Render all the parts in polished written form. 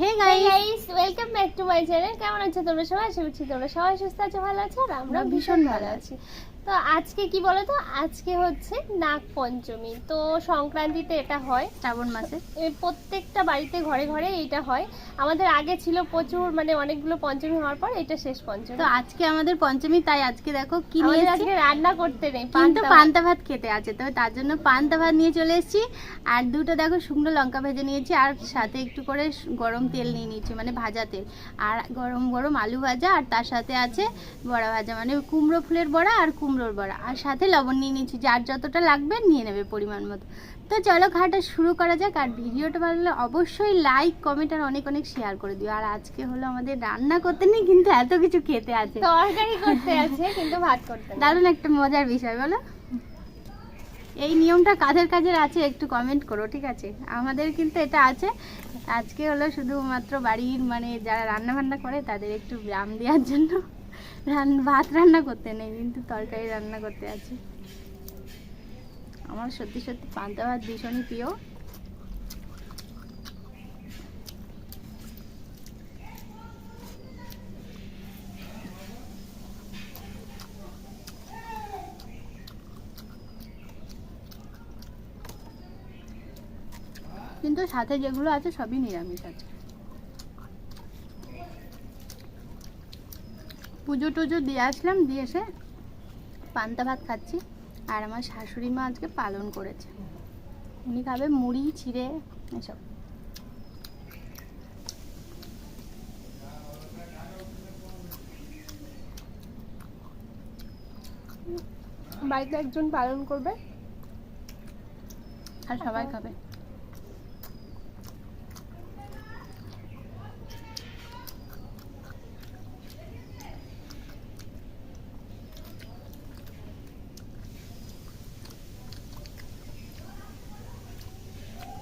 Hey guys, welcome back to my channel. কেমন আছো তোমরা সবাই? আশা করছি তোমরা সবাই সুস্থ আছো, ভালো আছো, আর আমরা ভীষণ ভালো আছি। তো আজকে কি বলো তো, আজকে হচ্ছে নাগ পঞ্চমী। তো সংক্রান্তিতে এটা হয় শ্রাবণ মাসে। প্রত্যেকটা বাড়িতে ঘরে ঘরে এইটা হয়। আমাদের আগে ছিল প্রচুর, মানে অনেকগুলো পঞ্চমী হওয়ার পর এটা শেষ পঞ্চমী। তো আজকে আমাদের পঞ্চমী, তাই আজকে দেখো কি নিয়ে আমাদের এসেছি। আজকে রান্না করতে নেই, কিন্তু পান্তা ভাত খেতে আছে, তো তার জন্য পান্তা ভাত নিয়ে চলে এসেছি। আর দুটো দেখো শুকনো লঙ্কা ভেজে নিয়েছি, আর সাথে একটু করে গরম তেল নিয়ে নিয়েছি, মানে ভাজা তেল। আর গরম গরম আলু ভাজা, আর তার সাথে আছে বড়া ভাজা, মানে কুমড়ো ফুলের বড়া আর কুমড়োর বড়া। আর সাথে লবণ নিয়ে নিয়েছি, যার যতটা লাগবে নিয়ে নেবে পরিমাণ মতো। তো চলো খাওয়াটা শুরু করা যাক। আর ভিডিওটা ভালো লাগলে অবশ্যই লাইক, কমেন্ট আর অনেক অনেক শেয়ার করে দিও। আর আজকে হলো আমাদের রান্না করতে নেই, কিন্তু এত কিছু খেতে আছে। তরকারি করতে আছে কিন্তু ভাত করতে নেই। দারুণ একটা মজার বিষয়, বলো। এই নিয়মটা কাদের কাজের আছে একটু কমেন্ট করো, ঠিক আছে? আমাদের কিন্তু এটা আছে। আজকে হলো শুধুমাত্র বাড়ির, মানে যারা রান্না বান্না করে তাদের একটু ব্যায়াম দেওয়ার জন্য ভাত রান্না করতে নেই, কিন্তু তরকারি রান্না করতে আছে। আমার সত্যি সত্যি পান্তা ভাত ভীষণই প্রিয়। কিন্তু সাথে যেগুলো আছে সবই নিরামিষ আছে। পুজো টুজো দিয়ে আসলাম, দিয়ে এসে পান্তা ভাত খাচ্ছি। আর আমার শাশুড়ি মা আজকে পালন করেছে, উনি খাবে মুড়ি চিড়ে এসব। বাড়িতে একজন পালন করবে আর সবাই খাবে।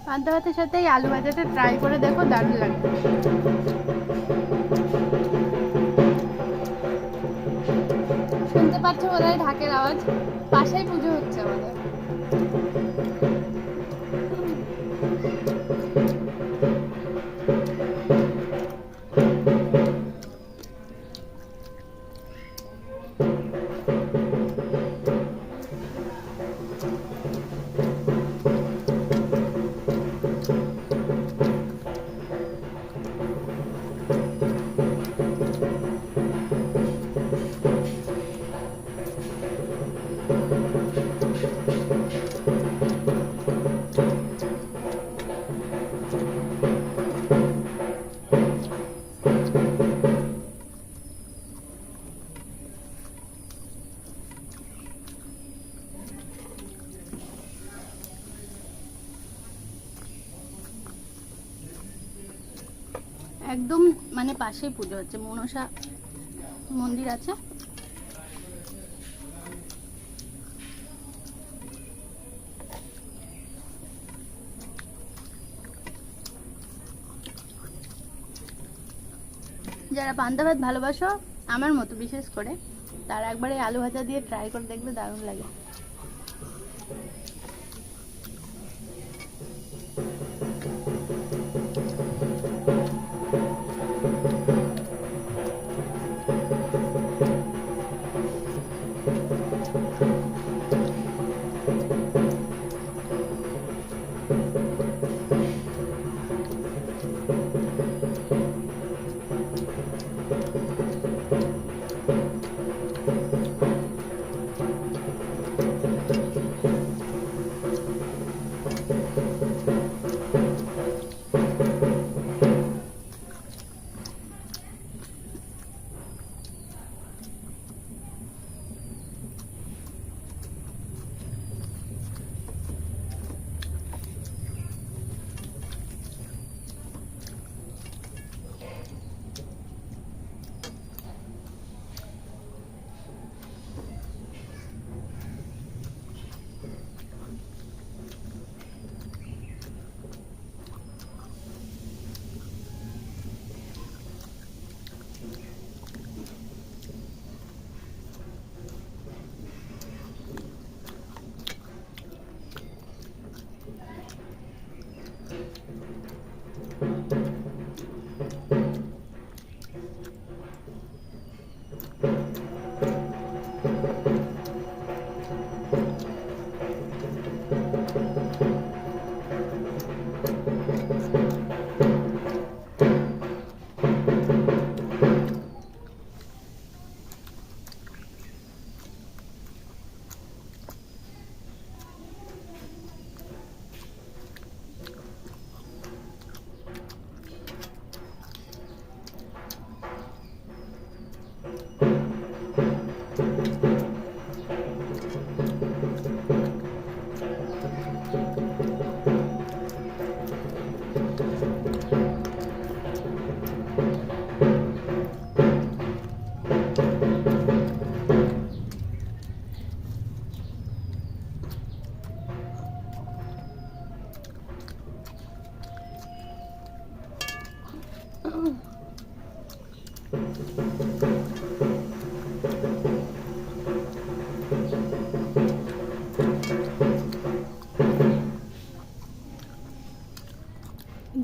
পান্তা ভাতের সাথে এই আলু ভাজাটা ট্রাই করে দেখো, দারুণ লাগবে। শুনতে পাচ্ছ বোধহয় ঢাকের আওয়াজ, পাশেই পুজো হচ্ছে আমাদের। একদম মানে পাশেই পুজো হচ্ছে, মনসা মন্দির আছে। যারা পান্তা ভাত ভালোবাসো আমার মতো বিশেষ করে, তারা একবার এই আলু ভাজা দিয়ে ট্রাই করে দেখবে, দারুণ লাগে।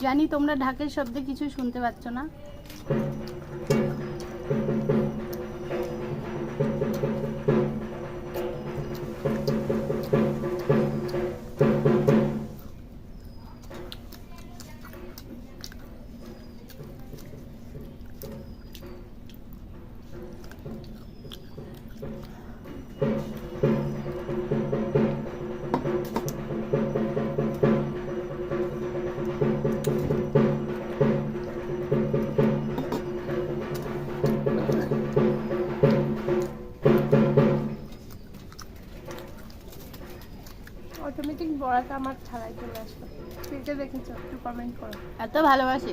জানি তোমরা ঢাকের শব্দে কিছু শুনতে পাচ্ছ না। অটোমেটিক বড়াটা আমার ছাড়াই চলে আসলো। সেটা দেখেছো? একটু কমেন্ট করো। এত ভালোবাসি।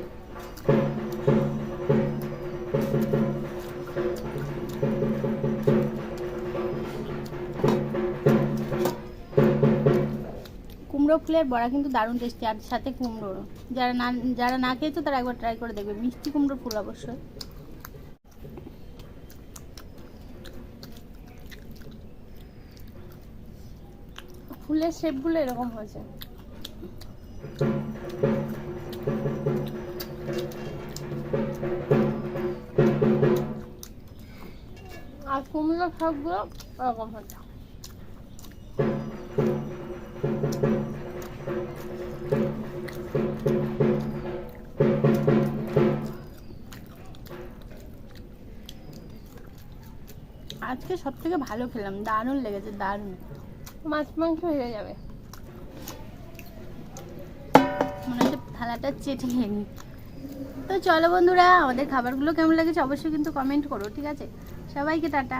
কুমড়ো ফুলের বড়া কিন্তু দারুণ টেস্টি, আর সাথে কুমড়োর। যারা না খেয়েছো তারা একবার ট্রাই করে দেখবে, মিষ্টি কুমড়োর ফুল অবশ্যই। ফুলের শেপগুলো এরকম হয়েছে। আর কুমড়ো শাকগুলো এরকম হচ্ছে। আজকে সব থেকে ভালো খেলাম, দারুণ লেগেছে, দারুণ। মাছ মাংস হয়ে যাবে মনে হচ্ছে থালাটা চেটে খেয়ে নি। তো চলো বন্ধুরা, আমাদের খাবারগুলো কেমন লেগেছে অবশ্যই কিন্তু কমেন্ট করো, ঠিক আছে? সবাইকে টাটা।